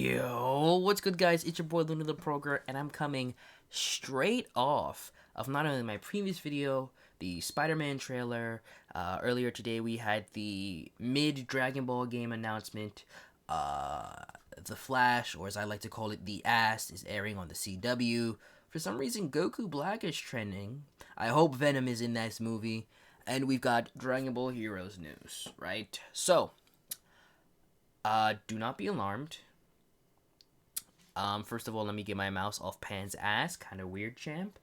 Yo, what's good, guys? It's your boy Luna the Proger, and I'm coming straight off of not only my previous video, the Spider-Man trailer. Earlier today, we had the mid-Dragon Ball game announcement. The Flash, or as I like to call it, the Ass, is airing on the CW. For some reason, Goku Black is trending. I hope Venom is in this movie. And we've got Dragon Ball Heroes news, right? So, do not be alarmed. First of all, let me get my mouse off Pan's ass. Kind of weird, champ.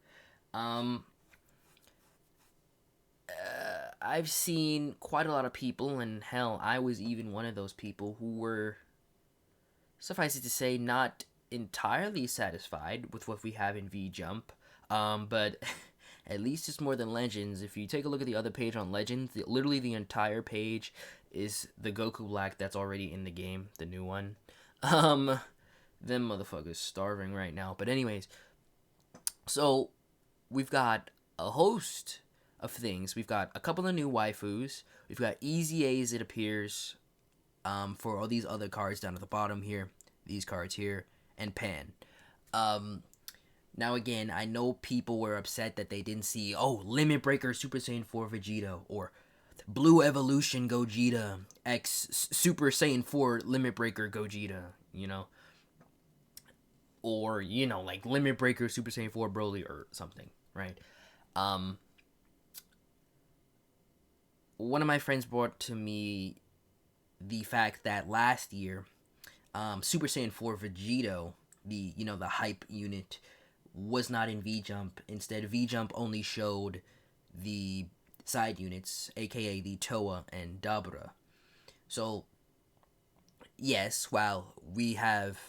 I've seen quite a lot of people, and hell, I was even one of those people who were, suffice it to say, not entirely satisfied with what we have in VJUMP. But at least it's more than Legends. If you take a look at the other page on Legends, literally the entire page is the Goku Black that's already in the game, the new one. Them motherfuckers starving right now. But anyways, so we've got a host of things. We've got a couple of new waifus. We've got Easy A's, it appears, for all these other cards down at the bottom here. These cards here. And Pan. Now again, I know people were upset that they didn't see, Limit Breaker Super Saiyan 4 Vegeta, or Blue Evolution Gogeta X Super Saiyan 4 Limit Breaker Gogeta, you know? Or, like Limit Breaker Super Saiyan 4 Broly or something, right? One of my friends brought to me the fact that last year, Super Saiyan 4 Vegito, the hype unit, was not in VJUMP. Instead, VJUMP only showed the side units, aka the Toa and Dabura. So, yes, while we have,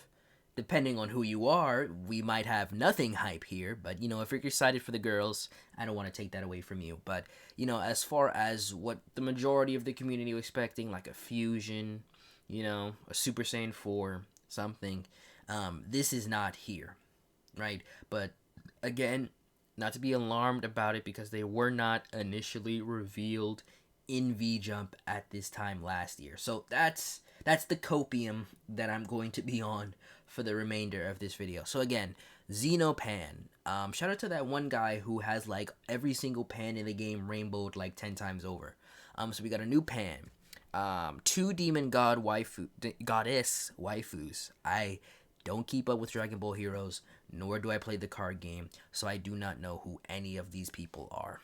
depending on who you are, we might have nothing hype here, but, if you're excited for the girls, I don't want to take that away from you. But, as far as what the majority of the community was expecting, like a fusion, a Super Saiyan 4, something, this is not here, right? But, again, not to be alarmed about it, because they were not initially revealed in VJUMP at this time last year. So that's the copium that I'm going to be on for the remainder of this video. So again, Xenopan. Shout out to that one guy who has like every single pan in the game rainbowed like 10 times over. So we got a new pan. 2 demon goddess waifus. I don't keep up with Dragon Ball Heroes, nor do I play the card game, so I do not know who any of these people are.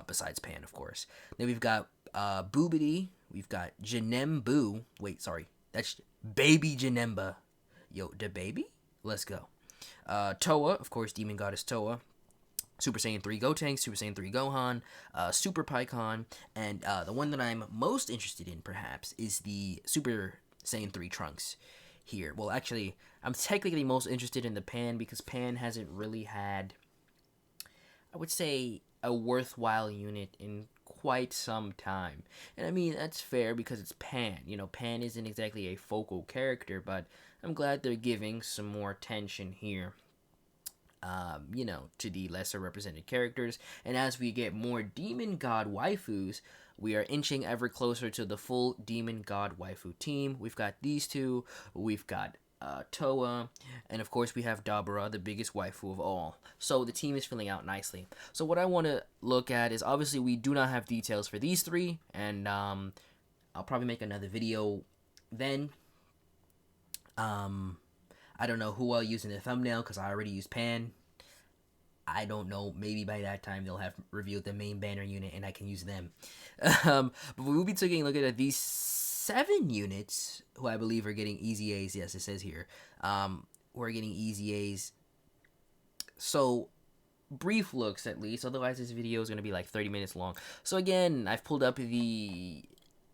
Besides Pan, of course. Then we've got Boobity. We've got Janemba. Wait, sorry. That's Baby Janemba. Yo, the baby? Let's go. Toa, of course, Demon Goddess Toa. Super Saiyan 3 Gotenks, Super Saiyan 3 Gohan, Super Pikkon, and the one that I'm most interested in, perhaps, is the Super Saiyan 3 Trunks here. Well, actually, I'm technically most interested in the Pan, because Pan hasn't really had, I would say, a worthwhile unit in quite some time. And I mean, that's fair because it's Pan. Pan isn't exactly a focal character, but I'm glad they're giving some more attention here, to the lesser represented characters. And as we get more Demon God waifus, we are inching ever closer to the full Demon God waifu team. We've got these two. We've got Toa, and of course we have Dabura, the biggest waifu of all. So the team is filling out nicely. So what I want to look at is, obviously we do not have details for these three, and I'll probably make another video then. I don't know who I'll use in the thumbnail, because I already used Pan. I don't know, maybe by that time they'll have revealed the main banner unit and I can use them. But we will be taking a look at these 7 units, who I believe are getting Easy A's. Yes, it says here. We're getting Easy A's. So, brief looks at least. Otherwise, this video is going to be like 30 minutes long. So again, I've pulled up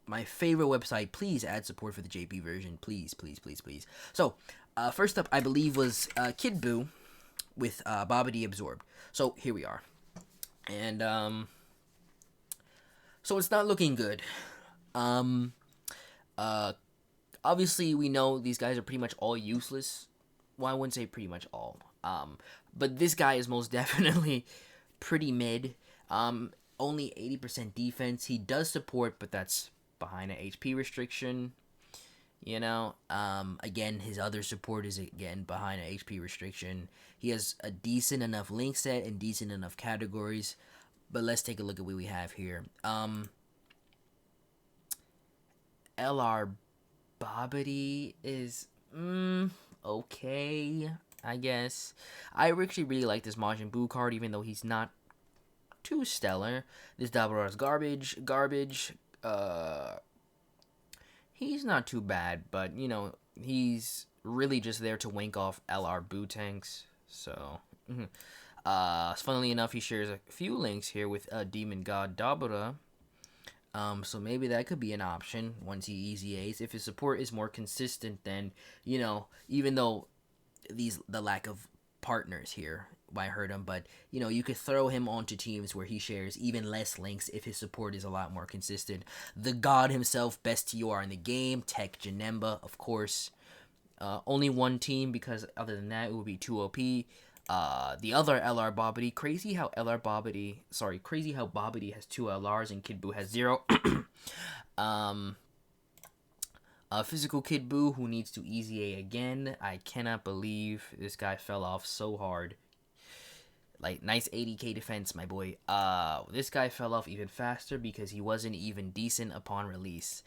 my favorite website. Please add support for the JP version. Please, please, please, please. So, first up, I believe, was Kid Buu with Babidi Absorbed. So, here we are. And, so it's not looking good. Obviously, we know these guys are pretty much all useless. Well, I wouldn't say pretty much all. But this guy is most definitely pretty mid. Only 80% defense. He does support, but that's behind an HP restriction. You know, again, his other support is again behind an HP restriction. He has a decent enough link set and decent enough categories. But let's take a look at what we have here. LR Bobbity is okay, I guess. I actually really like this Majin Buu card, even though he's not too stellar. This Dabura is garbage. He's not too bad, but you know he's really just there to wank off LR Buu tanks. So, funnily enough, he shares a few links here with Demon God Dabura. So maybe that could be an option once he easy A's. If his support is more consistent, then, you know, even though the lack of partners here might hurt him, but, you know, you could throw him onto teams where he shares even less links if his support is a lot more consistent. The god himself, best TOR in the game, Tech Janemba, of course. Only one team, because other than that, it would be 2 OP. The other LR Bobbity, crazy how Bobbity has 2 LRs and Kid Buu has 0. Physical Kid Buu, who needs to easy A again. I cannot believe this guy fell off so hard. Like, nice 80k defense, my boy. This guy fell off even faster because he wasn't even decent upon release.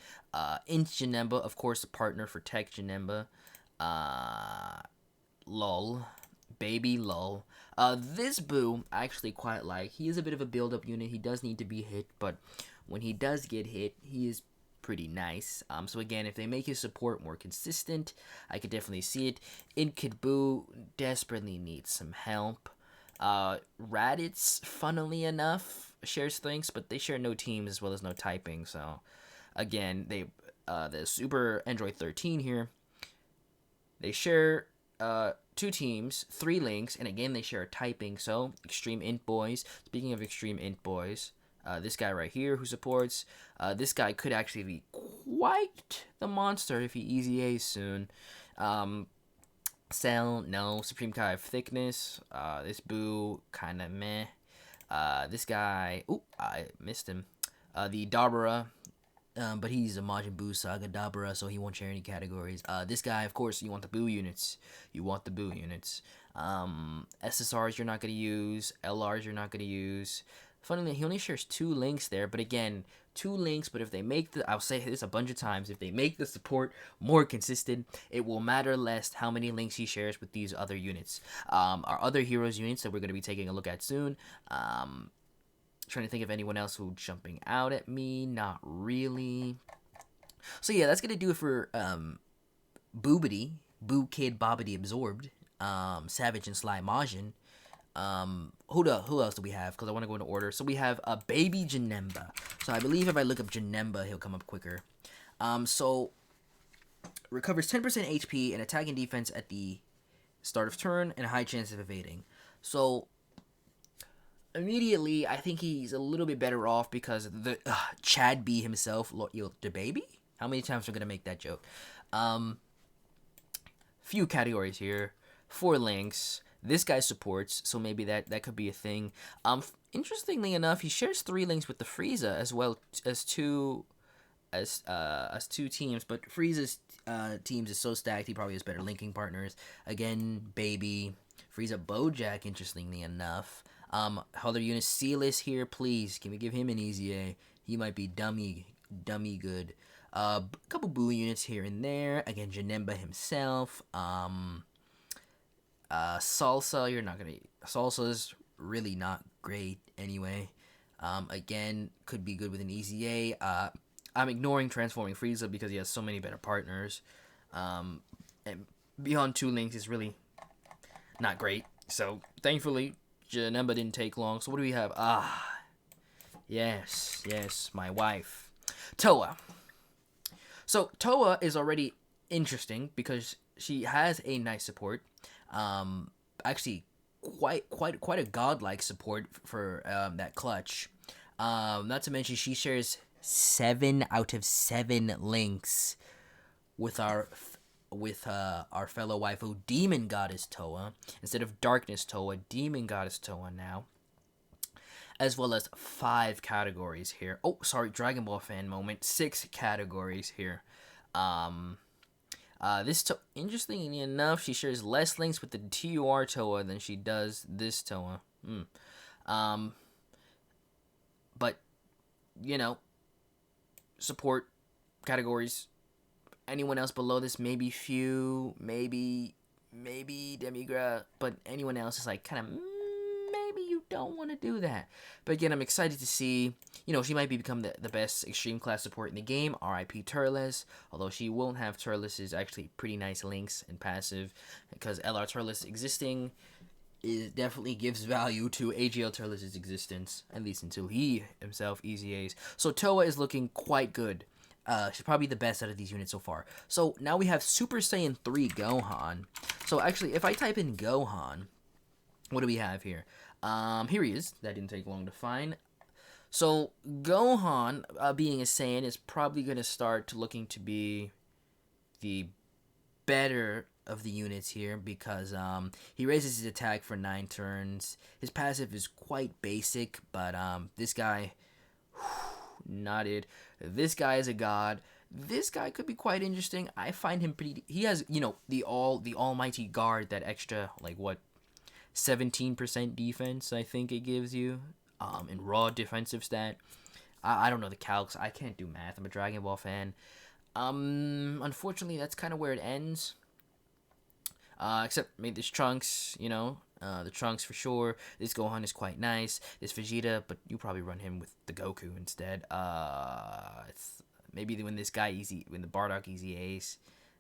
Inch Janemba, of course, a partner for Tech Janemba. Lol. Baby lol. This Buu I actually quite like. He is a bit of a build-up unit. He does need to be hit, but when he does get hit, he is pretty nice. So again, if they make his support more consistent, I could definitely see it. Kid Buu desperately needs some help. Raditz, funnily enough, shares things, but they share no teams as well as no typing. So again, they the Super Android 13 here, they share 2 teams, 3 links, and again they share a typing. So Extreme Int Boys. Speaking of Extreme Int Boys, this guy right here who supports, this guy could actually be quite the monster if he easy A's soon. Cell, no. Supreme Kai of Thickness. This Buu, kind of meh. This guy, I missed him. The Dabura. But he's a Majin Buu Saga Dabura, so he won't share any categories. This guy, of course, you want the Buu units. SSRs you're not going to use. LRs you're not going to use. Funnily, he only shares 2 links there, but again, 2 links, but if they make I'll say this a bunch of times, if they make the support more consistent, it will matter less how many links he shares with these other units. Our other heroes units that we're going to be taking a look at soon, trying to think of anyone else who's jumping out at me. Not really. So yeah, that's gonna do it for Boobity, Boo Kid Bobbity Absorbed, Savage and Sly Majin. Who else do we have? Because I want to go in order. So we have a Baby Janemba. So I believe if I look up Janemba, he'll come up quicker. So recovers 10% HP and attack and defense at the start of turn and a high chance of evading. So immediately, I think he's a little bit better off because the Chad B himself, the baby? How many times are we going to make that joke? Few categories here. 4 links. This guy supports, so maybe that could be a thing. Interestingly enough, he shares 3 links with the Frieza as well as 2 teams, but Frieza's teams is so stacked he probably has better linking partners. Again, baby. Frieza Bojack, interestingly enough. Other units, Sealess here, please. Can we give him an easy A? He might be dummy good. A couple Buu units here and there. Again, Janemba himself. Salsa, Salsa's really not great anyway. Again, could be good with an easy A. I'm ignoring Transforming Frieza because he has so many better partners. And beyond 2 links is really not great. So, thankfully, Janemba didn't take long. So what do we have? Yes, my wife. Toa. So Toa is already interesting because she has a nice support. Actually, quite a godlike support for that clutch. Not to mention she shares 7 out of 7 links with our fellow waifu, Demon Goddess Toa. Instead of Darkness Toa, Demon Goddess Toa now. As well as 5 categories here. Oh, sorry, Dragon Ball fan moment. 6 categories here. Interestingly enough, she shares less links with the TUR Toa than she does this Toa. Um, but you know, support categories. Anyone else below this, maybe few, maybe Demigra, but anyone else is like kind of maybe you don't want to do that. But again, I'm excited to see, she might become the best extreme class support in the game. RIP Turles, although she won't have Turles' actually pretty nice links and passive, because LR Turles existing definitely gives value to AGL Turles' existence, at least until he himself EZAs. So Toa is looking quite good. She's probably the best out of these units so far. So now we have Super Saiyan 3 Gohan. So actually, if I type in Gohan, what do we have here? Here he is. That didn't take long to find. So Gohan, being a Saiyan, is probably going to start looking to be the better of the units here, because he raises his attack for 9 turns. His passive is quite basic, but this guy, not it. This guy is a god. This guy could be quite interesting. I find him pretty. He has, the almighty guard, that extra 17% defense. I think it gives you, in raw defensive stat. I don't know the calcs. I can't do math. I'm a Dragon Ball fan. Unfortunately, that's kind of where it ends. Except maybe this Trunks, the Trunks for sure. This Gohan is quite nice. This Vegeta, but you probably run him with the Goku instead. It's maybe when the Bardock Easy Ace,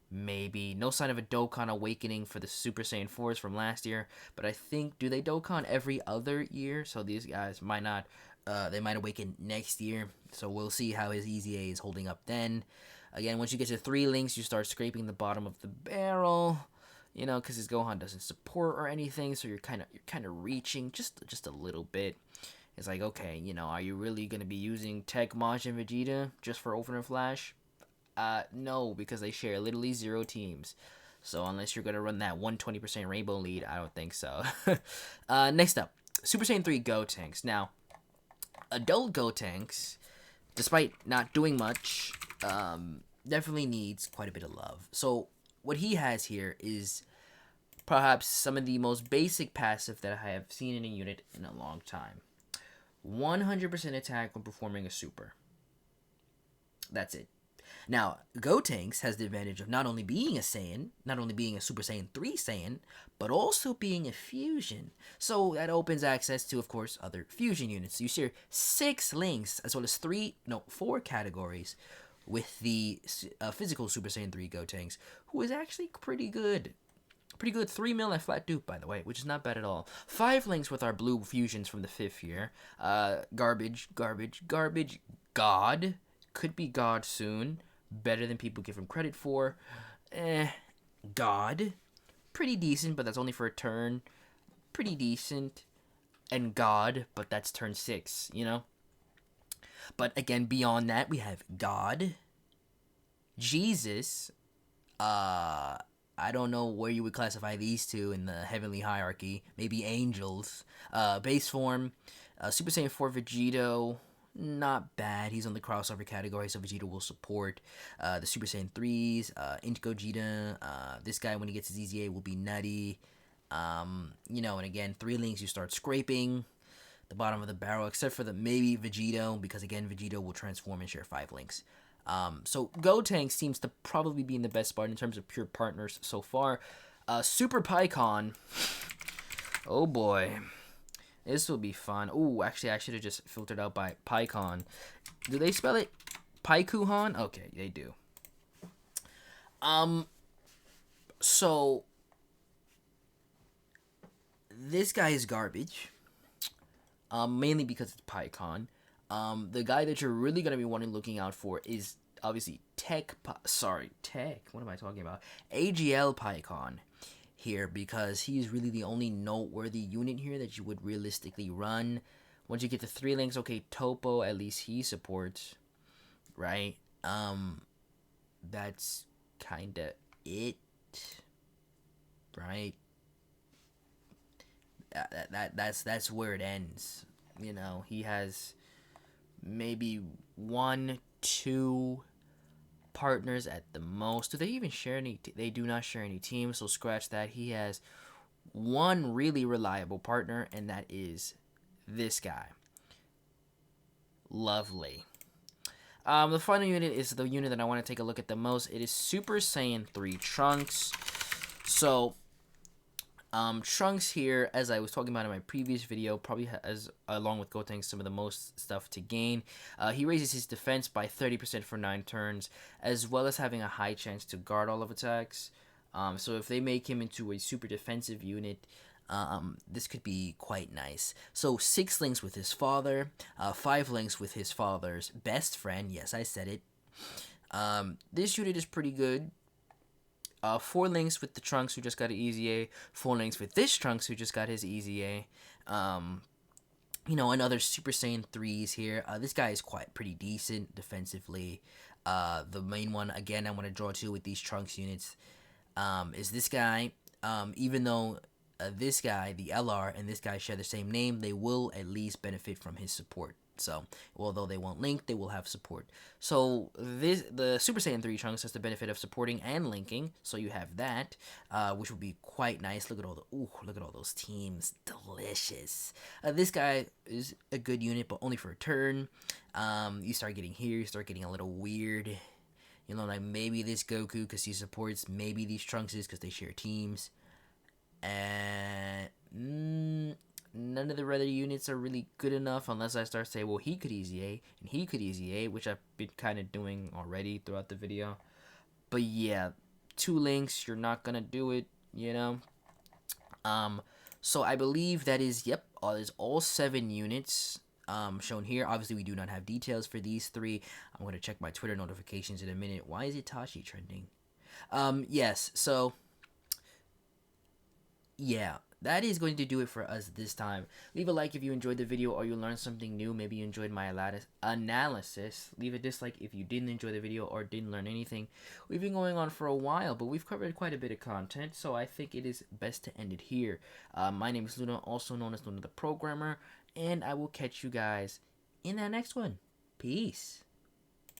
maybe no sign of a Dokkan awakening for the Super Saiyan 4s from last year. But I think, do they Dokkan every other year? So these guys might not. They might awaken next year. So we'll see how his Easy A is holding up then. Again, once you get to 3 links, you start scraping the bottom of the barrel. Because his Gohan doesn't support or anything, so you're kind of reaching just a little bit. It's like, okay, are you really gonna be using Tech, Majin, and Vegeta just for Opener Flash? No, because they share literally 0 teams. So unless you're gonna run that 120% Rainbow lead, I don't think so. Next up, Super Saiyan 3 Gotenks. Now, adult Gotenks, despite not doing much, definitely needs quite a bit of love. So what he has here is perhaps some of the most basic passive that I have seen in a unit in a long time. 100% attack when performing a super. That's it. Now, Gotenks has the advantage of not only being a Saiyan, not only being a Super Saiyan 3 Saiyan, but also being a fusion. So that opens access to, of course, other fusion units. So you see 6 links, as well as 4 categories with the physical Super Saiyan 3 Gotenks, who is actually pretty good. Pretty good. 3 mil at flat dupe, by the way, which is not bad at all. 5 links with our blue fusions from the 5th year. Garbage. God. Could be God soon. Better than people give him credit for. God. Pretty decent, but that's only for a turn. Pretty decent. And God, but that's turn 6, But again, beyond that, we have God. Jesus. I don't know where you would classify these two in the heavenly hierarchy. Maybe angels. Base form. Super Saiyan 4 Vegito. Not bad. He's on the crossover category, so Vegeta will support. The Super Saiyan 3s. Int Gogeta. This guy, when he gets his EZA, will be nutty. And again, 3 links, you start scraping the bottom of the barrel, except for the maybe Vegito, because again, Vegito will transform and share 5 links. So Gotenks seems to probably be in the best spot in terms of pure partners so far. Super Pycon. Oh boy. This will be fun. Ooh, actually, I should have just filtered out by Pycon. Do they spell it Pykuhan? Okay, they do. So this guy is garbage. Mainly because it's Pycon. The guy that you're really going to be looking out for is obviously Tech. What am I talking about? AGL Pycon here, because he's really the only noteworthy unit here that you would realistically run. Once you get to 3 links, okay, Topo, at least he supports, right? That's kind of it, right? That's where it ends. He has maybe 1, 2 partners at the most. Do they even share any? They do not share any teams, so scratch that. He has one really reliable partner, and that is this guy. Lovely. The final unit is the unit that I want to take a look at the most. It is Super Saiyan 3 Trunks. So, Trunks here, as I was talking about in my previous video, probably has, along with Goten, some of the most stuff to gain. He raises his defense by 30% for 9 turns, as well as having a high chance to guard all of attacks. So if they make him into a super defensive unit, this could be quite nice. So 6 links with his father, 5 links with his father's best friend. Yes, I said it. This unit is pretty good. 4 links with the Trunks who just got an easy A. 4 links with this Trunks who just got his easy A. Another Super Saiyan 3s here. This guy is pretty decent defensively. The main one, again, I want to draw to with these Trunks units is this guy. Even though this guy, the LR, and this guy share the same name, they will at least benefit from his support. So, although they won't link, they will have support. So, the Super Saiyan 3 Trunks has the benefit of supporting and linking. So you have that, which would be quite nice. Look at all those teams, delicious. This guy is a good unit, but only for a turn. You start getting a little weird. Like maybe this Goku because he supports, maybe these Trunkses because they share teams. And none of the other units are really good enough unless I start saying, well, he could easy A and he could easy A, which I've been kind of doing already throughout the video. But yeah, 2 links, you're not gonna do it, So I believe that is, there's all 7 units shown here. Obviously, we do not have details for these 3. I'm going to check my Twitter notifications in a minute. Why is Itachi trending? Yes, so yeah, that is going to do it for us this time. Leave a like if you enjoyed the video or you learned something new. Maybe you enjoyed my analysis. Leave a dislike if you didn't enjoy the video or didn't learn anything. We've been going on for a while, but we've covered quite a bit of content, so I think it is best to end it here. My name is Luna, also known as Luna the Programmer, and I will catch you guys in that next one. Peace.